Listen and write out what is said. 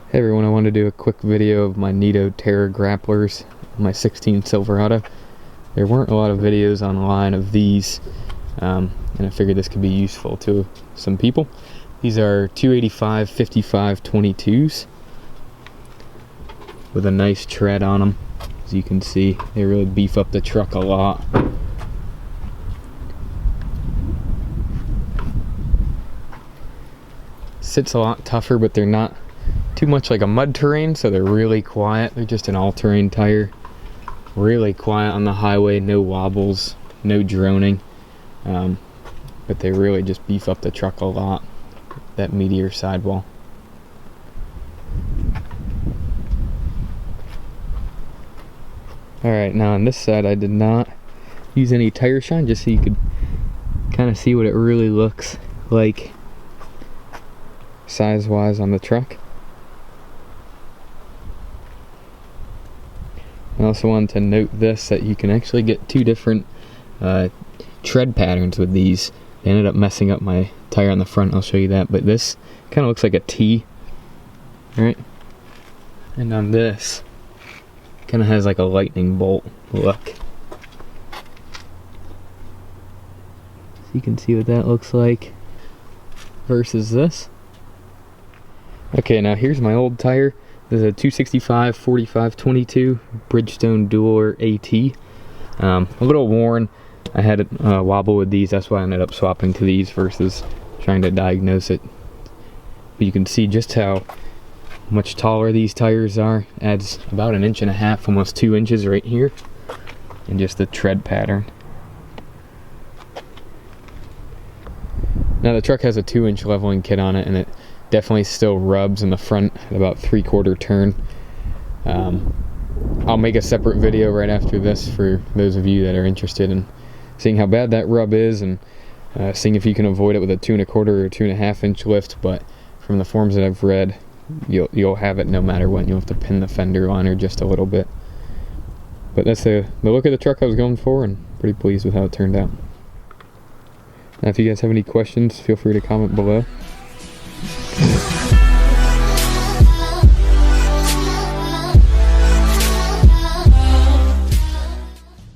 Hey everyone, I wanted to do a quick video of my NITTO TERRA Grapplers, my 16 Silverado. There weren't a lot of videos online of these, and I figured this could be useful to some people. These are 285 55 22s with a nice tread on them. As you can see, they really beef up the truck a lot. Sits a lot tougher, but they're not too much like a mud terrain, so they're really quiet. They're just an all-terrain tire. Really quiet on the highway, no wobbles, no droning. But they really just beef up the truck a lot, that meteor sidewall. Alright, now on this side I did not use any tire shine, just so you could kind of see what it really looks like size-wise on the truck. I also wanted to note this, that you can actually get two different tread patterns with these. They ended up messing up my tire on the front, I'll show you that, but this kind of looks like a T, right? And on this, kind of has like a lightning bolt look. So you can see what that looks like versus this. Okay, now here's my old tire. This is a 265 45 22 Bridgestone Dueler AT. A little worn. I had a wobble with these, that's why I ended up swapping to these versus trying to diagnose it. But you can see just how much taller these tires are. Adds about 1.5 inches, almost 2 inches right here. And just the tread pattern. Now the truck has a 2-inch leveling kit on it, and it definitely still rubs in the front at about 3/4 turn. I'll make a separate video right after this for those of you that are interested in seeing how bad that rub is, and seeing if you can avoid it with a 2 1/4 or 2.5 inch lift. But from the forums that I've read, you'll have it no matter what. You'll have to pin the fender liner just a little bit. But that's the look of the truck I was going for, and pretty pleased with how it turned out. Now if you guys have any questions, feel free to comment below.